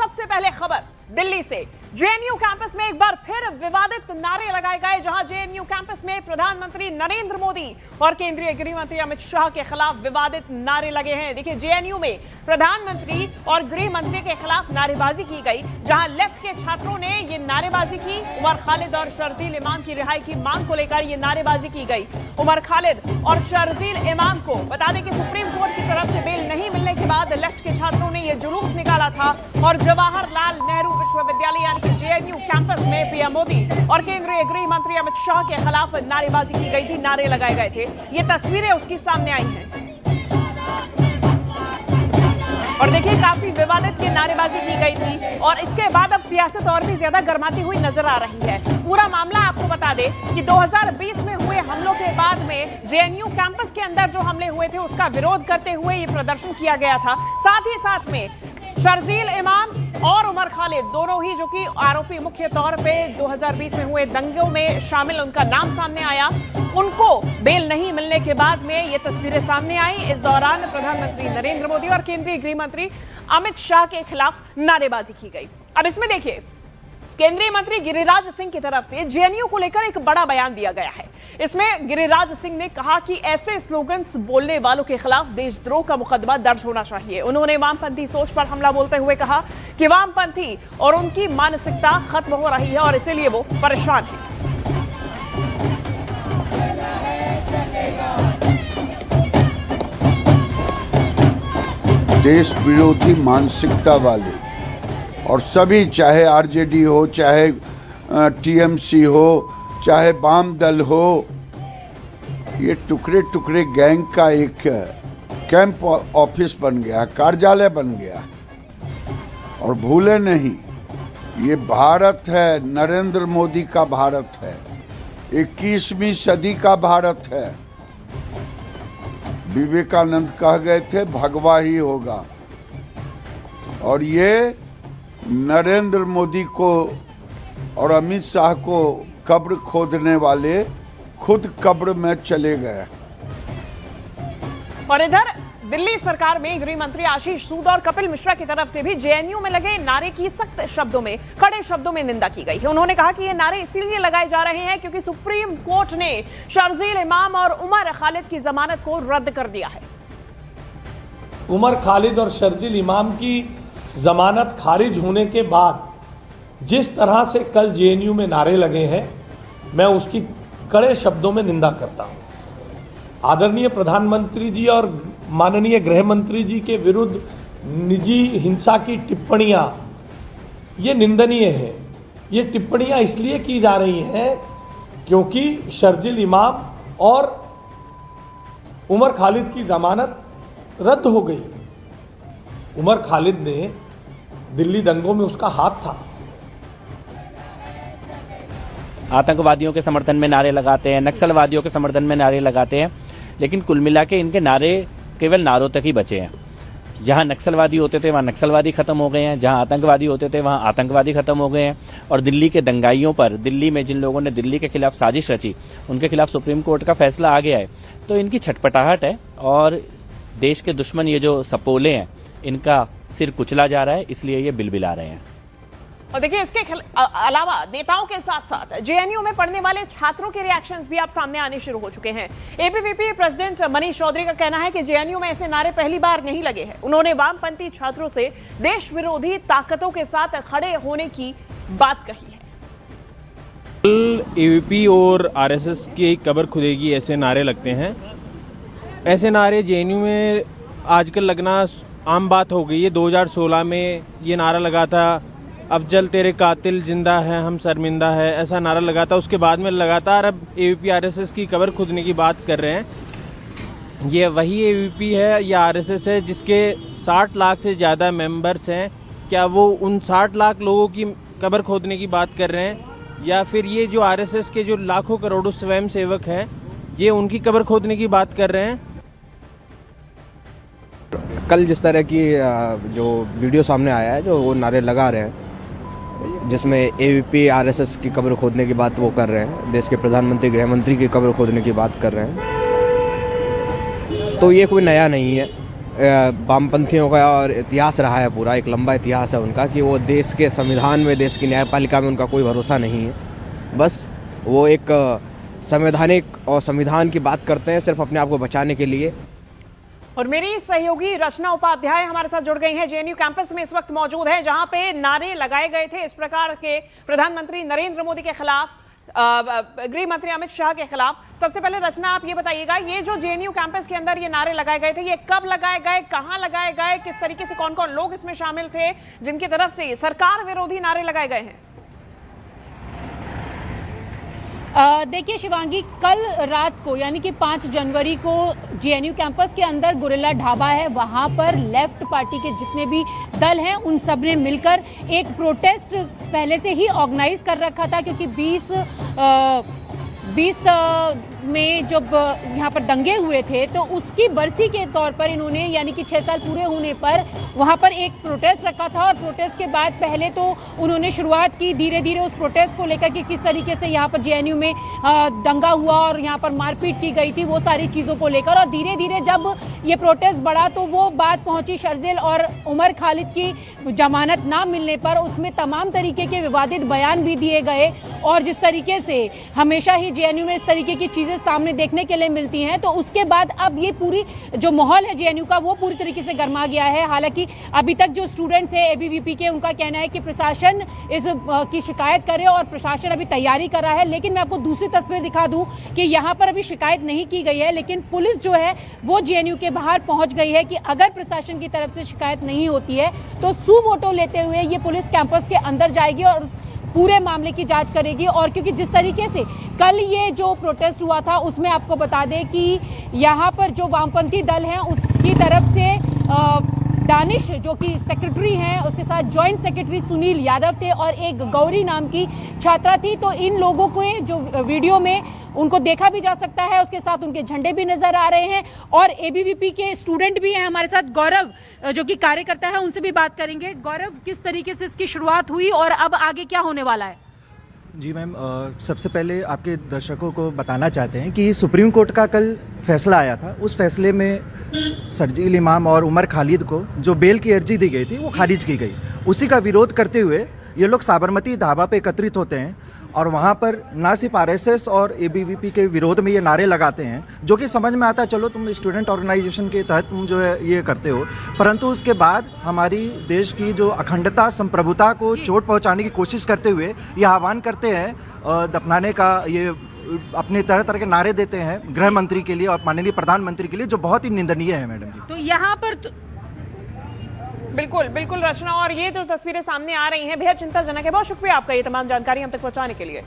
सबसे पहले खबर दिल्ली से। जेएनयू कैंपस में एक बार फिर विवादित नारे लगाए गए, जहां जेएनयू कैंपस में प्रधानमंत्री नरेंद्र मोदी और केंद्रीय गृह मंत्री अमित शाह के खिलाफ विवादित नारे लगे हैं। देखिए, जेएनयू में प्रधानमंत्री और गृह मंत्री के खिलाफ नारेबाजी की गई, जहां लेफ्ट के छात्रों ने ये नारेबाजी की। उमर खालिद और शर्जील इमाम की रिहाई की मांग को लेकर ये नारेबाजी की गई। उमर खालिद और शर्जील इमाम को बता दें कि सुप्रीम कोर्ट की तरफ से बेल नहीं मिलने के बाद लेफ्ट के छात्रों ने ये जुलूस निकाला था और जवाहरलाल नेहरू विश्वविद्यालय यानी कि जेएनयू कैंपस में पीएम मोदी और केंद्रीय गृह मंत्री अमित शाह के खिलाफ नारेबाजी की गई थी, नारे लगाए गए थे। ये तस्वीरें उसकी सामने आई हैं और देखिए, काफी विवादित ये नारेबाजी की गई थी और इसके बाद अब सियासत और भी ज्यादा गर्माती हुई नजर आ रही है। पूरा मामला आपको बता दें कि 2020 में हुए हमलों के बाद में जेएनयू कैंपस के अंदर जो हमले हुए थे उसका विरोध करते हुए ये प्रदर्शन किया गया था। साथ ही साथ में शर्जील इमाम और उमर खालिद दोनों ही, जो कि आरोपी मुख्य तौर पे 2020 में हुए दंगों में शामिल, उनका नाम सामने आया। उनको बेल नहीं मिलने के बाद में ये तस्वीरें सामने आई। इस दौरान प्रधानमंत्री नरेंद्र मोदी और केंद्रीय गृह मंत्री अमित शाह के खिलाफ नारेबाजी की गई। अब इसमें देखिए, केंद्रीय मंत्री गिरिराज सिंह की तरफ से जेएनयू को लेकर एक बड़ा बयान दिया गया है। इसमें गिरिराज सिंह ने कहा कि ऐसे स्लोगन्स बोलने वालों के खिलाफ देशद्रोह का मुकदमा दर्ज होना चाहिए। उन्होंने वामपंथी सोच पर हमला बोलते हुए कहा कि वामपंथी और उनकी मानसिकता खत्म हो रही है और इसीलिए वो परेशान है। देश विरोधी मानसिकता वाले और सभी, चाहे आरजेडी हो, चाहे टीएमसी हो, चाहे वाम दल हो, ये टुकड़े टुकड़े गैंग का एक कैंप ऑफिस बन गया, कार्यालय बन गया। और भूले नहीं, ये भारत है, नरेंद्र मोदी का भारत है, 21वीं सदी का भारत है। विवेकानंद कह गए थे, भगवा ही होगा। और ये नरेंद्र मोदी को और अमित शाह को कब्र खोदने वाले खुद कब्र में चले गए। और इधर दिल्ली सरकार में गृह मंत्री आशीष सूद और कपिल मिश्रा की तरफ से भी जेएनयू में लगे नारे की सख्त शब्दों में, कड़े शब्दों में निंदा की गई है। उन्होंने कहा कि ये नारे इसीलिए लगाए जा रहे हैं क्योंकि सुप्रीम कोर्ट ने शर्जील इमाम और उमर खालिद की जमानत को रद्द कर दिया है। उमर खालिद और शर्जील इमाम की जमानत खारिज होने के बाद जिस तरह से कल जेएनयू में नारे लगे हैं, मैं उसकी कड़े शब्दों में निंदा करता हूं। आदरणीय प्रधानमंत्री जी और माननीय गृह मंत्री जी के विरुद्ध निजी हिंसा की टिप्पणियां, ये निंदनीय है। ये टिप्पणियां इसलिए की जा रही हैं क्योंकि शर्जील इमाम और उमर खालिद की जमानत रद्द हो गई। उमर खालिद ने दिल्ली दंगों में उसका हाथ था। आतंकवादियों के समर्थन में नारे लगाते हैं, नक्सलवादियों के समर्थन में नारे लगाते हैं, लेकिन कुल मिला के इनके नारे केवल नारों तक ही बचे हैं। जहां नक्सलवादी होते थे वहां नक्सलवादी खत्म हो गए हैं, जहां आतंकवादी होते थे वहां आतंकवादी खत्म हो गए हैं। और दिल्ली के दंगाइयों पर, दिल्ली में जिन लोगों ने दिल्ली के खिलाफ साजिश रची, उनके खिलाफ सुप्रीम कोर्ट का फैसला आ गया है। तो इनकी छटपटाहट है और देश के दुश्मन ये जो सपोले हैं, इनका सिर कुचला जा रहा है, इसलिए ये बिलबिला रहे हैं। और देखिए, इसके अलावा नेताओं के साथ साथ जेएनयू में पढ़ने वाले छात्रों के रिएक्शंस भी आप सामने आने शुरू हो चुके हैं। एबीवीपी प्रेसिडेंट मनीष चौधरी का कहना है कि जेएनयू में ऐसे नारे पहली बार नहीं लगे हैं। उन्होंने वामपंथी छात्रों से देश विरोधी ताकतों के साथ खड़े होने की बात कही है। एबीवीपी और आरएसएस की कब्र खुदेगी ऐसे नारे लगते हैं। ऐसे नारे जेएनयू में आजकल लगना आम बात हो गई है। 2016 में ये नारा लगा था, अफजल तेरे कातिल जिंदा है हम शर्मिंदा है, ऐसा नारा लगा था। उसके बाद में लगातार अब एबीवीपी आरएसएस की कब्र खुदने की बात कर रहे हैं। ये वही एबीवीपी है या आरएसएस है जिसके 60 लाख से ज़्यादा मेंबर्स हैं? क्या वो उन 60 लाख लोगों की कब्र खोदने की बात कर रहे हैं, या फिर ये जो आरएसएस के जो लाखों करोड़ों स्वयं सेवक हैं, ये उनकी कब्र खोदने की बात कर रहे हैं? कल जिस तरह की जो वीडियो सामने आया है, जो वो नारे लगा रहे हैं, जिसमें एबीवीपी आरएसएस की कब्र खोदने की बात वो कर रहे हैं, देश के प्रधानमंत्री गृह मंत्री की कब्र खोदने की बात कर रहे हैं, तो ये कोई नया नहीं है। वामपंथियों का और इतिहास रहा है, पूरा एक लंबा इतिहास है उनका कि वो देश के संविधान में, देश की न्यायपालिका में उनका कोई भरोसा नहीं है। बस वो एक संवैधानिक और संविधान की बात करते हैं सिर्फ अपने आप को बचाने के लिए। और मेरी सहयोगी रचना उपाध्याय हमारे साथ जुड़ गई हैं, जेएनयू कैंपस में इस वक्त मौजूद है, जहां पे नारे लगाए गए थे इस प्रकार के प्रधानमंत्री नरेंद्र मोदी के खिलाफ, गृह मंत्री अमित शाह के खिलाफ। सबसे पहले रचना, आप ये बताइएगा, ये जो जेएनयू कैंपस के अंदर ये नारे लगाए गए थे, ये कब लगाए गए, कहां लगाए गए, किस तरीके से, कौन कौन लोग इसमें शामिल थे जिनकी तरफ से सरकार विरोधी नारे लगाए गए हैं? देखिए शिवांगी, कल रात को यानी कि 5 जनवरी को जेएनयू कैंपस के अंदर गुरिल्ला ढाबा है, वहाँ पर लेफ्ट पार्टी के जितने भी दल हैं उन सब ने मिलकर एक प्रोटेस्ट पहले से ही ऑर्गेनाइज कर रखा था, क्योंकि 20 में जब यहाँ पर दंगे हुए थे तो उसकी बरसी के तौर पर इन्होंने, यानी कि 6 साल पूरे होने पर वहाँ पर एक प्रोटेस्ट रखा था। और प्रोटेस्ट के बाद पहले तो उन्होंने शुरुआत की धीरे धीरे उस प्रोटेस्ट को लेकर कि किस तरीके से यहाँ पर जेएनयू में दंगा हुआ और यहाँ पर मारपीट की गई थी, वो सारी चीज़ों को लेकर। और धीरे धीरे जब ये प्रोटेस्ट बढ़ा तो वो बात पहुँची शर्जिल और उमर खालिद की जमानत ना मिलने पर, उसमें तमाम तरीके के विवादित बयान भी दिए गए। और जिस तरीके से हमेशा ही जेएनयू में इस तरीके की चीज़ें सामने देखने के लिए मिलती हैं, तो उसके बाद अब ये पूरी जो माहौल है जेएनयू का वो पूरी तरीके से गर्मा गया है। हालांकि अभी तक जो स्टूडेंट्स हैं एबीवीपी के, उनका कहना है कि प्रशासन इस की शिकायत करे और प्रशासन अभी तैयारी कर रहा है। लेकिन मैं आपको दूसरी तस्वीर दिखा दूं कि यहाँ पर अभी शिकायत नहीं की गई है, लेकिन पुलिस जो है वो जेएनयू के बाहर पहुंच गई है कि अगर प्रशासन की तरफ से शिकायत नहीं होती है तो सू मोटो लेते हुए ये पुलिस कैंपस के अंदर जाएगी और पूरे मामले की जांच करेगी। और क्योंकि जिस तरीके से कल ये जो प्रोटेस्ट हुआ था उसमें आपको बता दें कि यहाँ पर जो वामपंथी दल हैं उसकी तरफ से दानिश जो कि सेक्रेटरी हैं, उसके साथ जॉइंट सेक्रेटरी सुनील यादव थे और एक गौरी नाम की छात्रा थी। तो इन लोगों को जो वीडियो में उनको देखा भी जा सकता है, उसके साथ उनके झंडे भी नजर आ रहे हैं। और एबीवीपी के स्टूडेंट भी हैं हमारे साथ, गौरव जो कि कार्यकर्ता है, उनसे भी बात करेंगे। गौरव, किस तरीके से इसकी शुरुआत हुई और अब आगे क्या होने वाला है? जी मैम, सबसे पहले आपके दर्शकों को बताना चाहते हैं कि सुप्रीम कोर्ट का कल फैसला आया था। उस फैसले में शर्जील इमाम और उमर खालिद को जो बेल की अर्जी दी गई थी वो खारिज की गई। उसी का विरोध करते हुए ये लोग साबरमती ढाबा पे एकत्रित होते हैं और वहाँ पर ना सिर्फ आरएसएस और एबीवीपी के विरोध में ये नारे लगाते हैं, जो कि समझ में आता है, चलो तुम स्टूडेंट ऑर्गेनाइजेशन के तहत तुम जो है ये करते हो, परंतु उसके बाद हमारी देश की जो अखंडता संप्रभुता को चोट पहुँचाने की कोशिश करते हुए ये आह्वान करते हैं दफनाने का, ये अपने तरह तरह के नारे देते हैं गृह मंत्री के लिए और माननीय प्रधानमंत्री के लिए, जो बहुत ही निंदनीय है मैडम जी। तो यहाँ पर बिल्कुल बिल्कुल रचना, और ये जो तस्वीरें सामने आ रही हैं बेहद चिंताजनक है। बहुत शुक्रिया आपका ये तमाम जानकारी हम तक पहुंचाने के लिए।